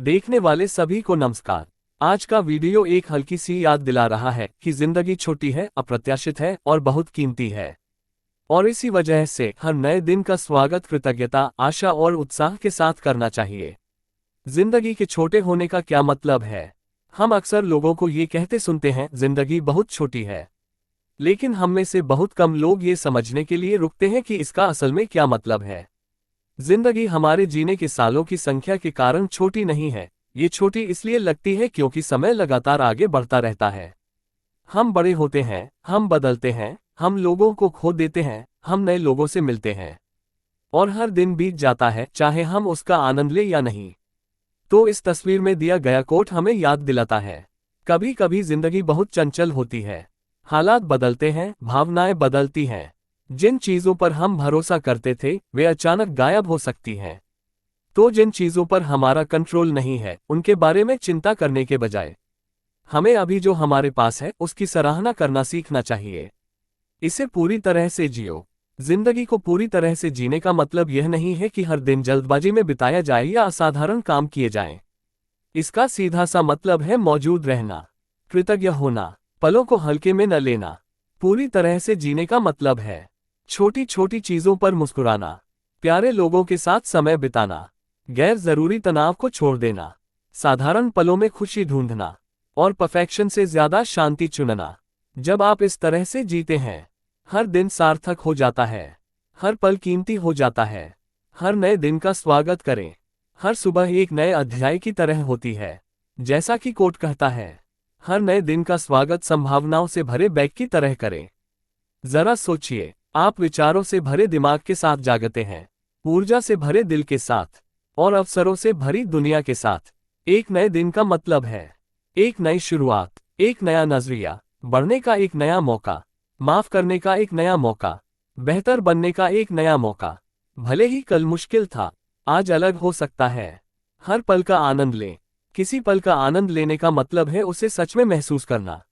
देखने वाले सभी को नमस्कार। आज का वीडियो एक हल्की सी याद दिला रहा है कि जिंदगी छोटी है, अप्रत्याशित है और बहुत कीमती है। और इसी वजह से हर नए दिन का स्वागत कृतज्ञता, आशा और उत्साह के साथ करना चाहिए। जिंदगी के छोटे होने का क्या मतलब है? हम अक्सर लोगों को ये कहते सुनते हैं, जिंदगी बहुत छोटी है। लेकिन हम में से बहुत कम लोग ये समझने के लिए रुकते हैं कि इसका असल में क्या मतलब है। जिंदगी हमारे जीने के सालों की संख्या के कारण छोटी नहीं है, ये छोटी इसलिए लगती है क्योंकि समय लगातार आगे बढ़ता रहता है। हम बड़े होते हैं, हम बदलते हैं, हम लोगों को खो देते हैं, हम नए लोगों से मिलते हैं। और हर दिन बीत जाता है, चाहे हम उसका आनंद लें या नहीं। तो इस तस्वीर में दिया गया कोट हमें याद दिलाता है, कभी कभी जिंदगी बहुत चंचल होती है। हालात बदलते हैं, भावनाएं बदलती हैं। जिन चीजों पर हम भरोसा करते थे वे अचानक गायब हो सकती हैं। तो जिन चीजों पर हमारा कंट्रोल नहीं है, उनके बारे में चिंता करने के बजाय हमें अभी जो हमारे पास है उसकी सराहना करना सीखना चाहिए। इसे पूरी तरह से जियो। जिंदगी को पूरी तरह से जीने का मतलब यह नहीं है कि हर दिन जल्दबाजी में बिताया जाए या असाधारण काम किए जाएं। इसका सीधा सा मतलब है मौजूद रहना, कृतज्ञ होना, पलों को हल्के में न लेना। पूरी तरह से जीने का मतलब है छोटी छोटी चीजों पर मुस्कुराना, प्यारे लोगों के साथ समय बिताना, गैर जरूरी तनाव को छोड़ देना, साधारण पलों में खुशी ढूंढना और परफेक्शन से ज्यादा शांति चुनना। जब आप इस तरह से जीते हैं, हर दिन सार्थक हो जाता है, हर पल कीमती हो जाता है। हर नए दिन का स्वागत करें। हर सुबह एक नए अध्याय की तरह होती है। जैसा कि कोट कहता है, हर नए दिन का स्वागत संभावनाओं से भरे बैग की तरह करें। जरा सोचिए, आप विचारों से भरे दिमाग के साथ जागते हैं, ऊर्जा से भरे दिल के साथ और अवसरों से भरी दुनिया के साथ। एक नए दिन का मतलब है एक नई शुरुआत, एक नया नजरिया, बढ़ने का एक नया मौका, माफ करने का एक नया मौका, बेहतर बनने का एक नया मौका। भले ही कल मुश्किल था, आज अलग हो सकता है। हर पल का आनंद लें। किसी पल का आनंद लेने का मतलब है उसे सच में महसूस करना।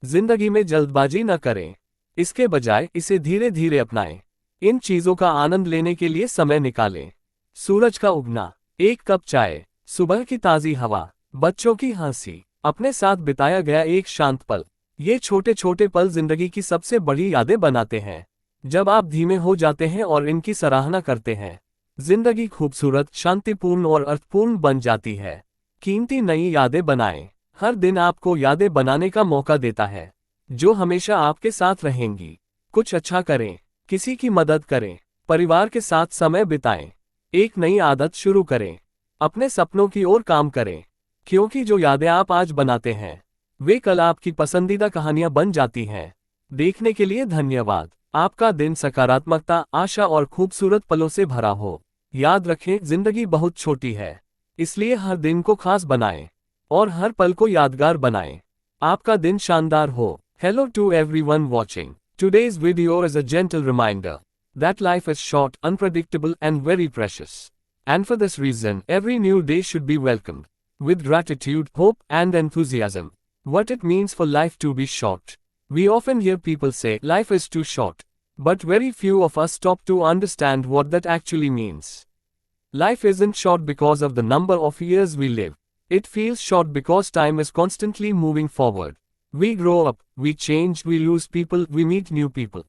जिंदगी में जल्दबाजी न करें, इसके बजाय इसे धीरे धीरे अपनाएं। इन चीजों का आनंद लेने के लिए समय निकालें। सूरज का उगना, एक कप चाय, सुबह की ताजी हवा, बच्चों की हंसी, अपने साथ बिताया गया एक शांत पल। ये छोटे छोटे पल जिंदगी की सबसे बड़ी यादें बनाते हैं। जब आप धीमे हो जाते हैं और इनकी सराहना करते हैं, जिंदगी खूबसूरत, शांतिपूर्ण और अर्थपूर्ण बन जाती है। कीमती नई यादें बनाएं। हर दिन आपको यादें बनाने का मौका देता है जो हमेशा आपके साथ रहेंगी। कुछ अच्छा करें, किसी की मदद करें, परिवार के साथ समय बिताएं, एक नई आदत शुरू करें, अपने सपनों की ओर काम करें। क्योंकि जो यादें आप आज बनाते हैं वे कल आपकी पसंदीदा कहानियां बन जाती हैं। देखने के लिए धन्यवाद। आपका दिन सकारात्मकता, आशा और खूबसूरत पलों से भरा हो। याद रखें, जिंदगी बहुत छोटी है, इसलिए हर दिन को खास बनाएं और हर पल को यादगार बनाएं। आपका दिन शानदार हो। Hello to everyone watching. Today's video is a gentle reminder that life is short, unpredictable, and very precious. And for this reason, every new day should be welcomed with gratitude, hope, and enthusiasm. What it means for life to be short. We often hear people say life is too short, but very few of us stop to understand what that actually means. Life isn't short because of the number of years we live. It feels short because time is constantly moving forward. We grow up, we change, we lose people, we meet new people.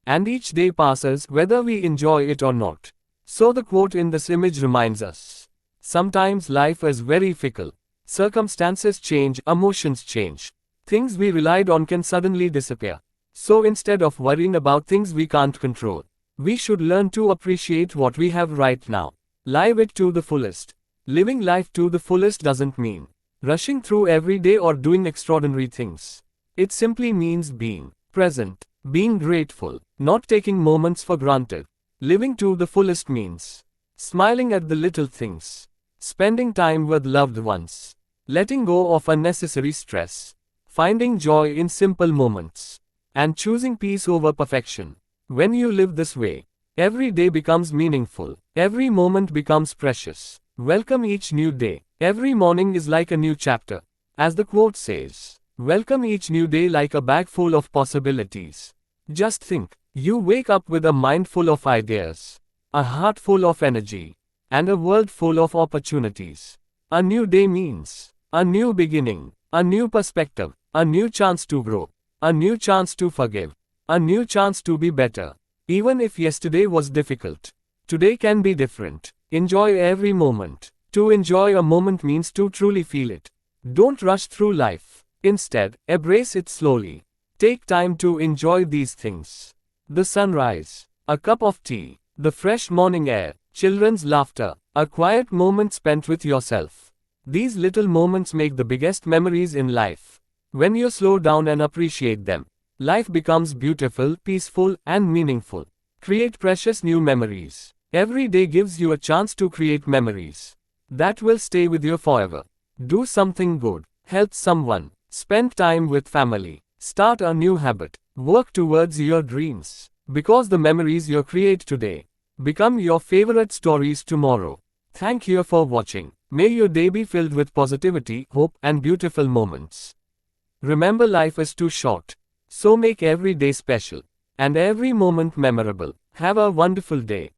And each day passes whether we enjoy it or not. So the quote in this image reminds us. Sometimes life is very fickle. Circumstances change, emotions change. Things we relied on can suddenly disappear. So instead of worrying about things we can't control, we should learn to appreciate what we have right now. Live it to the fullest. Living life to the fullest doesn't mean rushing through every day or doing extraordinary things. It simply means being present, being grateful, not taking moments for granted. Living to the fullest means smiling at the little things, spending time with loved ones, letting go of unnecessary stress, finding joy in simple moments, and choosing peace over perfection. When you live this way, every day becomes meaningful, every moment becomes precious. Welcome each new day. Every morning is like a new chapter. As the quote says, welcome each new day like a bag full of possibilities. Just think, you wake up with a mind full of ideas, a heart full of energy, and a world full of opportunities. A new day means a new beginning, a new perspective, a new chance to grow, a new chance to forgive, a new chance to be better. Even if yesterday was difficult, today can be different. Enjoy every moment. To enjoy a moment means to truly feel it. Don't rush through life. Instead, embrace it slowly. Take time to enjoy these things. The sunrise, a cup of tea, the fresh morning air, children's laughter, a quiet moment spent with yourself. These little moments make the biggest memories in life. When you slow down and appreciate them, life becomes beautiful, peaceful, and meaningful. Create precious new memories. Every day gives you a chance to create memories that will stay with you forever. Do something good, help someone, spend time with family, start a new habit, work towards your dreams. Because the memories you create today become your favorite stories tomorrow. Thank you for watching. May your day be filled with positivity, hope, and beautiful moments. Remember, life is too short, so make every day special and every moment memorable. Have a wonderful day.